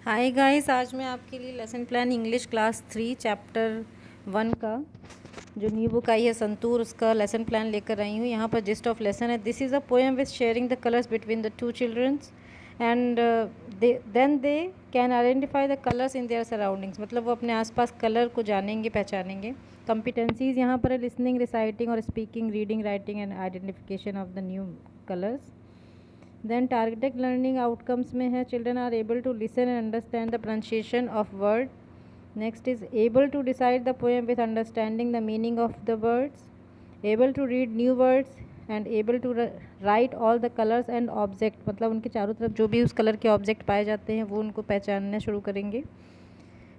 Hi guys, आज मैं आपके लिए lesson plan English class 3 chapter 1 का जो न्यू बुक आई है संतूर, उसका लेसन प्लान लेकर आई हूँ। यहाँ पर जिस्ट ऑफ लेसन है, this is a poem with sharing the colours between the two childrens and then they can identify the colours in their surroundings. मतलब वो अपने आसपास कलर को जानेंगे, पहचानेंगे। कॉम्पिटेंसीज यहाँ पर है लिसनिंग, रिसाइटिंग और speaking, reading, writing and identification of the new colours. Then targeted learning outcomes में है children are able to listen and understand the pronunciation of word. Next is able to decide the poem with understanding the meaning of the words, able to read new words and able to write all the colours and object. मतलब उनके चारों तरफ जो भी उस colour के object पाए जाते हैं वो उनको पहचानना शुरू करेंगे।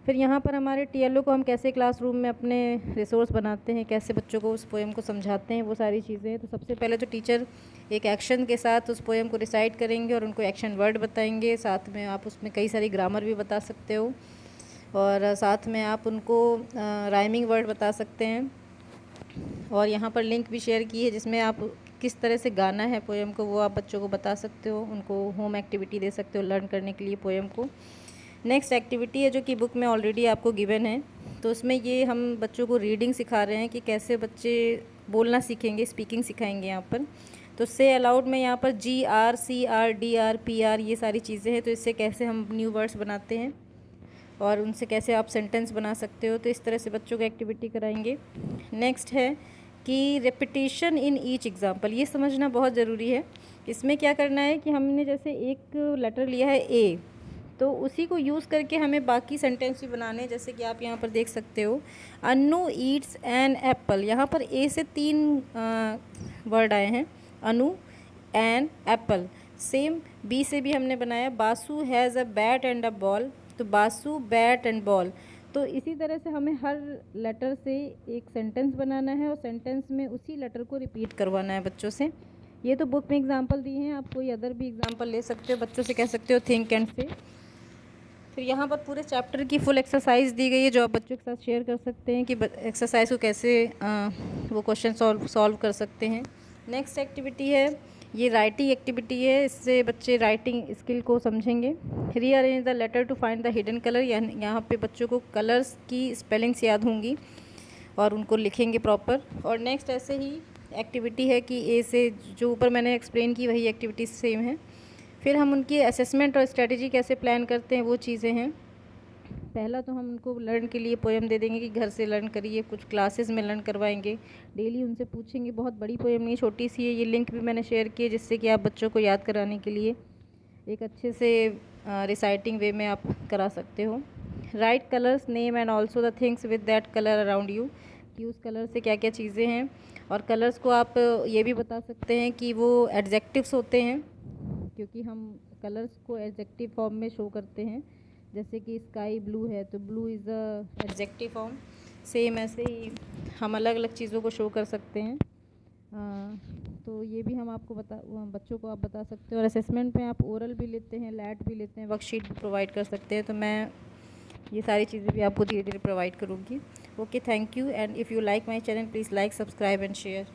फिर यहाँ पर हमारे टीएलओ को हम कैसे क्लासरूम में अपने रिसोर्स बनाते हैं, कैसे बच्चों को उस पोएम को समझाते हैं, वो सारी चीज़ें हैं। तो सबसे पहले तो टीचर एक एक्शन के साथ उस पोएम को रिसाइट करेंगे और उनको एक्शन वर्ड बताएंगे। साथ में आप उसमें कई सारी ग्रामर भी बता सकते हो और साथ में आप उनको राइमिंग वर्ड बता सकते हैं। और यहाँ पर लिंक भी शेयर की है जिसमें आप किस तरह से गाना है पोएम को वो आप बच्चों को बता सकते हो, उनको होम एक्टिविटी दे सकते हो लर्न करने के लिए पोएम को। नेक्स्ट एक्टिविटी है जो कि बुक में ऑलरेडी आपको गिवन है, तो उसमें ये हम बच्चों को रीडिंग सिखा रहे हैं कि कैसे बच्चे बोलना सीखेंगे, स्पीकिंग सिखाएंगे यहाँ पर। तो से अलाउड में यहाँ पर GR CR DR PR ये सारी चीज़ें हैं। तो इससे कैसे हम न्यू वर्ड्स बनाते हैं और उनसे कैसे आप सेंटेंस बना सकते हो, तो इस तरह से बच्चों को एक्टिविटी कराएंगे। नेक्स्ट है कि रेपिटेशन इन ईच एग्जाम्पल, ये समझना बहुत ज़रूरी है। इसमें क्या करना है कि हमने जैसे एक लेटर लिया है A, तो उसी को यूज़ करके हमें बाकी सेंटेंस भी बनाने हैं। जैसे कि आप यहाँ पर देख सकते हो, अनु ईट्स एन एप्पल। यहाँ पर ए से 3 वर्ड आए हैं, अनु, एन, एप्पल। सेम बी से भी हमने बनाया, Basu has a bat and a ball. तो बासु, बैट एंड बॉल। तो इसी तरह से हमें हर लेटर से एक सेंटेंस बनाना है और सेंटेंस में उसी लेटर को रिपीट करवाना है बच्चों से। ये तो बुक में एग्जांपल दिए हैं, आप कोई अदर भी एग्जांपल ले सकते हो, बच्चों से कह सकते हो थिंक एंड से। फिर यहाँ पर पूरे चैप्टर की फुल एक्सरसाइज दी गई है जो आप बच्चों के साथ शेयर कर सकते हैं कि एक्सरसाइज को कैसे वो क्वेश्चन सॉल्व कर सकते हैं। नेक्स्ट एक्टिविटी है, ये राइटिंग एक्टिविटी है, इससे बच्चे राइटिंग स्किल को समझेंगे। Rearrange the letter to find the hidden colour, यहाँ पे बच्चों को कलर्स की स्पेलिंग्स याद होंगी और उनको लिखेंगे प्रॉपर। और नेक्स्ट ऐसे ही एक्टिविटी है कि ए से जो ऊपर मैंने एक्सप्लेन की वही एक्टिविटीज़ सेम है। फिर हम उनकी असेसमेंट और स्ट्रेटजी कैसे प्लान करते हैं वो चीज़ें हैं। पहला तो हम उनको लर्न के लिए पोएम दे देंगे कि घर से लर्न करिए, कुछ क्लासेस में लर्न करवाएंगे, डेली उनसे पूछेंगे। बहुत बड़ी पोएम नहीं, छोटी सी है। ये लिंक भी मैंने शेयर किया जिससे कि आप बच्चों को याद कराने के लिए एक अच्छे से रिसाइटिंग वे में आप करा सकते हो। Right colours, name and also the things with that colour around you, कि उस कलर से क्या क्या चीज़ें हैं। और कलर्स को आप ये भी बता सकते हैं कि वो एडजेक्टिव्स होते हैं, क्योंकि हम कलर्स को एडजेक्टिव फॉर्म में शो करते हैं। जैसे कि स्काई ब्लू है तो blue is a adjective form. Same ऐसे ही हम अलग अलग चीज़ों को शो कर सकते हैं। तो ये भी हम आपको बच्चों को आप बता सकते हो। और असेसमेंट में आप ओरल भी लेते हैं, लैट भी लेते हैं, वर्कशीट भी प्रोवाइड कर सकते हैं। तो मैं ये सारी चीज़ें भी आपको धीरे धीरे प्रोवाइड करूँगी। Okay, thank you. And if you like my channel please like, subscribe and share.